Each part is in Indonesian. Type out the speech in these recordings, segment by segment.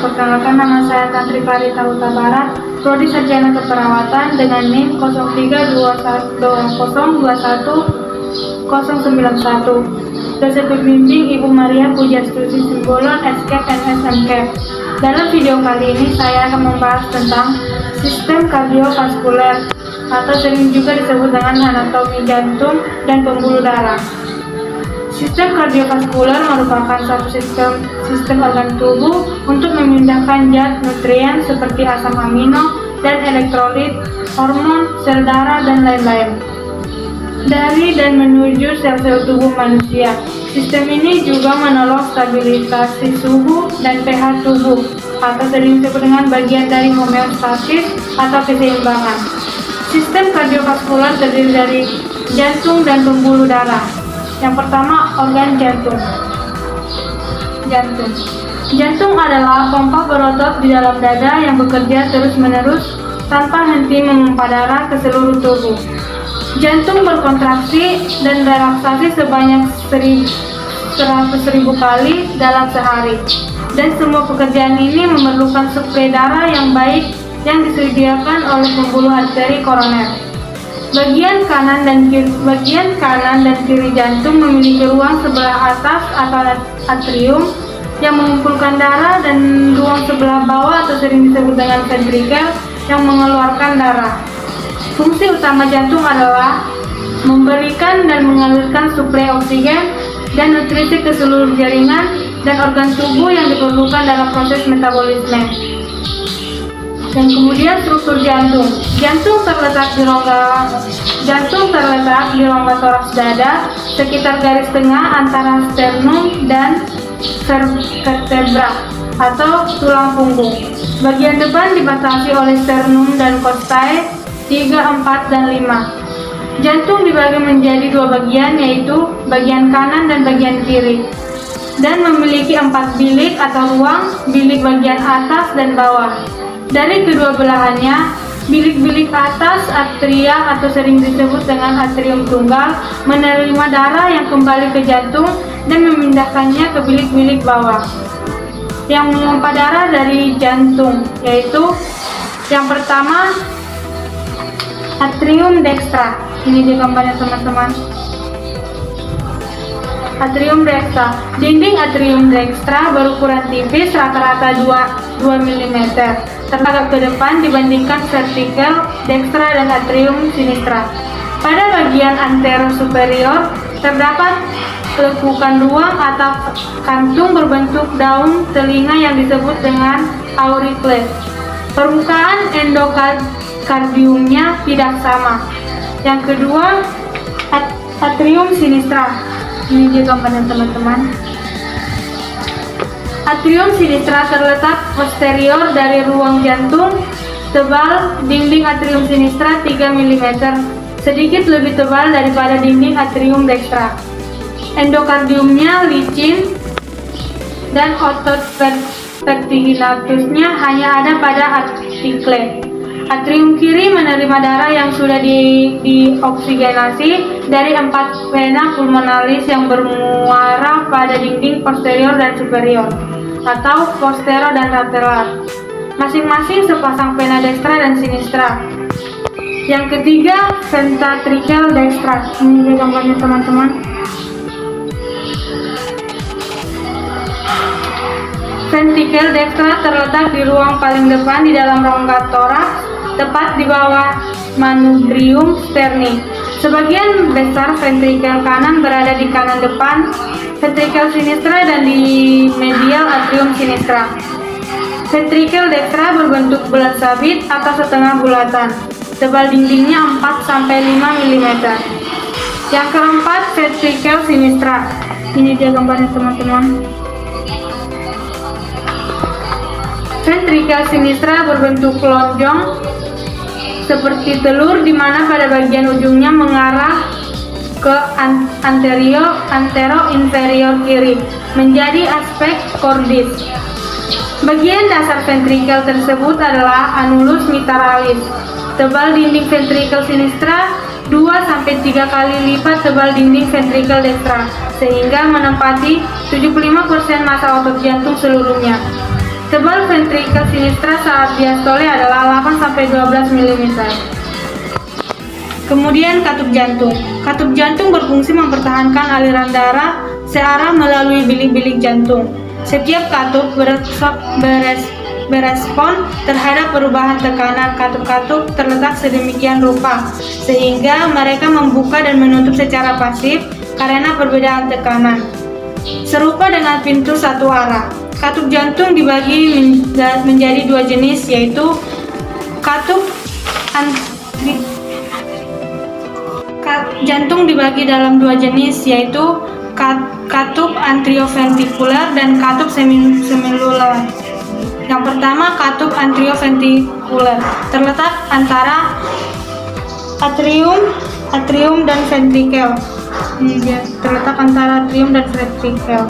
Perkenalkan, nama saya Tantri Karita Huta Barat, Prodi Sarjana Keperawatan dengan NIM 03212021 Dosen pembimbing Ibu Maria Pujastuti Simbolon, SCAP NSMCAP. Dalam video kali ini saya akan membahas tentang sistem kardiovaskuler atau sering juga disebut dengan anatomi jantung dan pembuluh darah. Sistem kardiovaskuler merupakan satu sistem organ tubuh untuk memindahkan zat nutrien seperti asam amino dan elektrolit, hormon, sel darah, dan lain-lain dari dan menuju sel-sel tubuh manusia. Sistem ini juga menolong stabilisasi suhu dan pH tubuh atau sering disebut dengan bagian dari homeostasis atau keseimbangan. Sistem kardiovaskuler terdiri dari jantung dan pembuluh darah. Yang pertama, organ jantung. Jantung adalah pompa berotot di dalam dada yang bekerja terus-menerus tanpa henti memompa darah ke seluruh tubuh. Jantung berkontraksi dan relaksasi sebanyak 100.000 kali dalam sehari. Dan semua pekerjaan ini memerlukan suplai darah yang baik yang disediakan oleh pembuluh arteri koroner. Bagian kanan dan kiri jantung memiliki ruang sebelah atas atau atrium yang mengumpulkan darah dan ruang sebelah bawah atau sering disebut dengan ventrikel yang mengeluarkan darah. Fungsi utama jantung adalah memberikan dan mengalirkan suplai oksigen dan nutrisi ke seluruh jaringan dan organ tubuh yang diperlukan dalam proses metabolisme. Dan kemudian struktur jantung. Jantung terletak di rongga toraks dada, sekitar garis tengah antara sternum dan vertebra atau tulang punggung. Bagian depan dibatasi oleh sternum dan costae 3, 4, dan 5. Jantung dibagi menjadi dua bagian, yaitu bagian kanan dan bagian kiri, dan memiliki 4 bilik atau ruang, bilik bagian atas dan bawah. Dari kedua belahannya, bilik-bilik atas atria atau sering disebut dengan atrium tunggal menerima darah yang kembali ke jantung dan memindahkannya ke bilik-bilik bawah yang memompa darah dari jantung, yaitu yang pertama atrium dextra. Ini di gambarnya teman-teman. Atrium dextra. Dinding atrium dextra berukuran tipis, rata-rata 2 mm, teragak ke depan dibandingkan vertical dextra dan atrium sinistra. Pada bagian antero superior terdapat lekukan ruang atau kantung berbentuk daun telinga yang disebut dengan auricles. Permukaan endokardiumnya tidak sama. Yang kedua, atrium sinistra. Ini dia gambarnya teman-teman. Atrium sinistra terletak posterior dari ruang jantung. Tebal dinding atrium sinistra 3 mm, sedikit lebih tebal daripada dinding atrium dextra. Endokardiumnya licin dan otot vertiginatusnya hanya ada pada artikle. Atrium kiri menerima darah yang sudah dioksigenasi dari 4 vena pulmonalis yang bermuara pada dinding posterior dan superior atau postero dan lateral, masing-masing sepasang vena dextra dan sinistra. Yang ketiga, ventricle dextra. Ini dia gambarnya teman-teman. Ventricle dextra terletak di ruang paling depan di dalam rongga toraks, tepat di bawah manubrium sterni. Sebagian besar ventrikel kanan berada di kanan depan ventrikel sinistra dan di medial atrium sinistra. Ventrikel dextra berbentuk bulat sabit atau setengah bulatan. Tebal dindingnya 4-5 mm. Yang keempat, ventrikel sinistra. Ini dia gambarnya teman-teman. Ventrikel sinistra berbentuk lonjong seperti telur, di mana pada bagian ujungnya mengarah ke antero inferior kiri menjadi aspek cordis. Bagian dasar ventrikel tersebut adalah annulus mitaralis. Tebal dinding ventrikel sinistra 2-3 kali lipat tebal dinding ventrikel dextra, sehingga menempati 75% massa otot jantung seluruhnya. Tebal ventrikel sinistra saat diastole adalah 8-12 mm. Kemudian katup jantung. Katup jantung berfungsi mempertahankan aliran darah searah melalui bilik-bilik jantung. Setiap katup berespon terhadap perubahan tekanan. Katup-katup terletak sedemikian rupa sehingga mereka membuka dan menutup secara pasif karena perbedaan tekanan. Serupa dengan pintu satu arah. Katup jantung dibagi menjadi dua jenis, yaitu jantung dibagi dalam dua jenis, yaitu katup atrioventikuler dan katup semilunar. Yang pertama, katup atrioventikuler terletak antara atrium dan ventrikel. Terletak antara atrium dan ventrikel,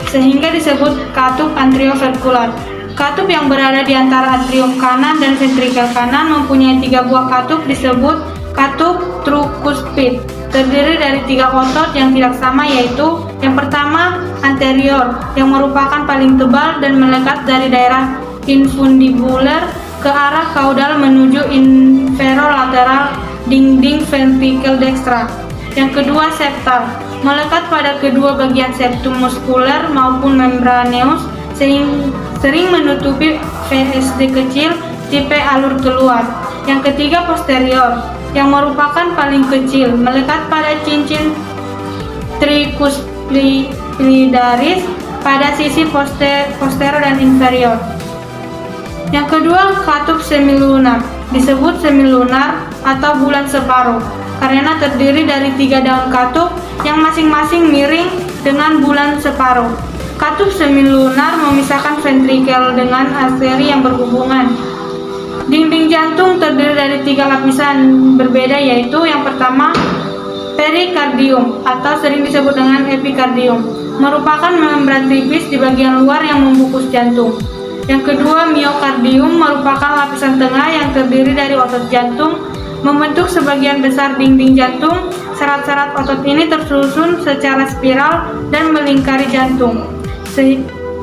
sehingga disebut katup atrioventikuler. Katup yang berada di antara atrium kanan dan ventrikel kanan mempunyai 3 buah katup disebut katup tricuspid. Terdiri dari 3 otot yang tidak sama, yaitu yang pertama anterior yang merupakan paling tebal dan melekat dari daerah infundibular ke arah kaudal menuju inferolateral dinding ventrikel dekstra. Yang kedua septal, melekat pada kedua bagian septum muskuler maupun membraneus sering menutupi VSD kecil tipe alur keluar. Yang ketiga posterior, yang merupakan paling kecil, melekat pada cincin tricuspidaris pada sisi posterior dan inferior. Yang kedua katup semilunar, disebut semilunar atau bulan separuh karena terdiri dari 3 daun katup yang masing-masing miring dengan bulan separuh. Katup semilunar memisahkan ventrikel dengan arteri yang berhubungan. Dinding jantung terdiri dari 3 lapisan berbeda, yaitu yang pertama perikardium atau sering disebut dengan epikardium, merupakan membran tipis di bagian luar yang membungkus jantung. Yang kedua miokardium merupakan lapisan tengah yang terdiri dari otot jantung, membentuk sebagian besar dinding jantung. Serat-serat otot ini tersusun secara spiral dan melingkari jantung.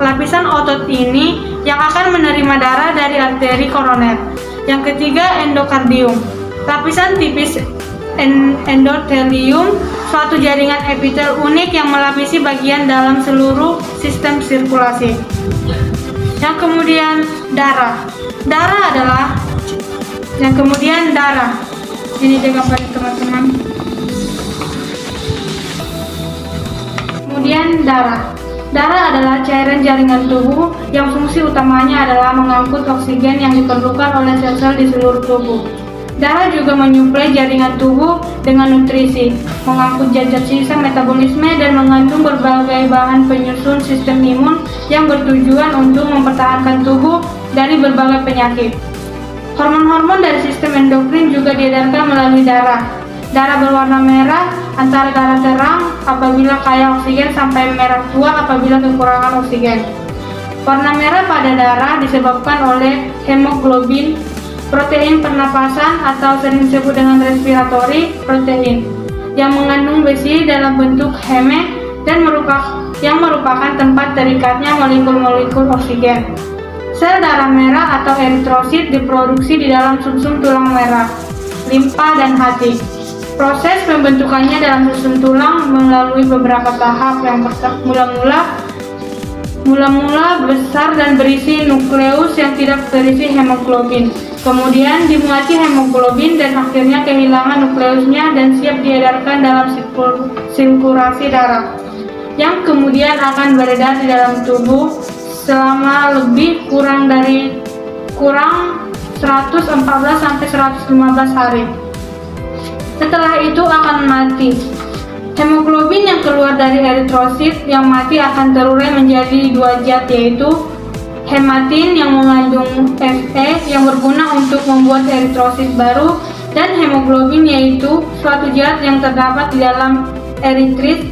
Lapisan otot ini yang akan menerima darah dari arteri koroner. Yang ketiga endokardium, lapisan tipis endotelium, suatu jaringan epitel unik yang melapisi bagian dalam seluruh sistem sirkulasi. Yang kemudian darah. Ini juga pada teman-teman. Kemudian darah. Darah adalah cairan jaringan tubuh yang fungsi utamanya adalah mengangkut oksigen yang diperlukan oleh sel-sel di seluruh tubuh. Darah juga menyuplai jaringan tubuh dengan nutrisi, mengangkut zat-zat sisa metabolisme, dan mengandung berbagai bahan penyusun sistem imun yang bertujuan untuk mempertahankan tubuh dari berbagai penyakit. Hormon-hormon dari sistem endokrin juga diedarkan melalui darah. Darah berwarna merah antara darah terang apabila kaya oksigen sampai merah tua apabila kekurangan oksigen. Warna merah pada darah disebabkan oleh hemoglobin, protein pernapasan atau sering disebut dengan respiratory protein, yang mengandung besi dalam bentuk heme dan merupakan tempat terikatnya molekul-molekul oksigen. Sel darah merah atau eritrosit diproduksi di dalam sumsum tulang merah, limpa, dan hati. Proses pembentukannya dalam susun tulang melalui beberapa tahap. Yang mula-mula besar dan berisi nukleus yang tidak berisi hemoglobin. Kemudian dimuati hemoglobin dan akhirnya kehilangan nukleusnya dan siap diedarkan dalam sirkulasi darah, yang kemudian akan beredar di dalam tubuh selama lebih kurang 114-115 hari. Setelah itu akan mati. Hemoglobin yang keluar dari eritrosit yang mati akan terurai menjadi 2 zat, yaitu hematin yang mengandung Fe yang berguna untuk membuat eritrosit baru, dan hemoglobin yaitu suatu zat yang terdapat di dalam eritrosit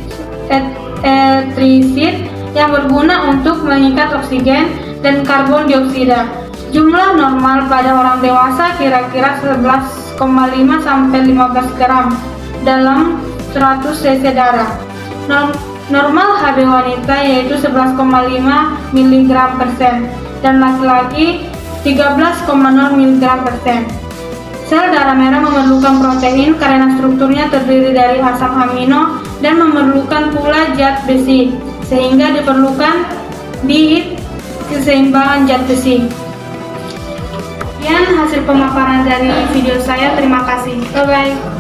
yang berguna untuk mengikat oksigen dan karbon dioksida. Jumlah normal pada orang dewasa kira-kira 11,5 sampai 15 gram dalam 100 cc darah. Normal HB wanita yaitu 11,5 mg per sen dan laki-laki 13,0 mg per sen. Sel darah merah memerlukan protein karena strukturnya terdiri dari asam amino dan memerlukan pula zat besi, sehingga diperlukan di keseimbangan zat besi. Sekian hasil pemaparan dari video saya. Terima kasih. Bye-bye.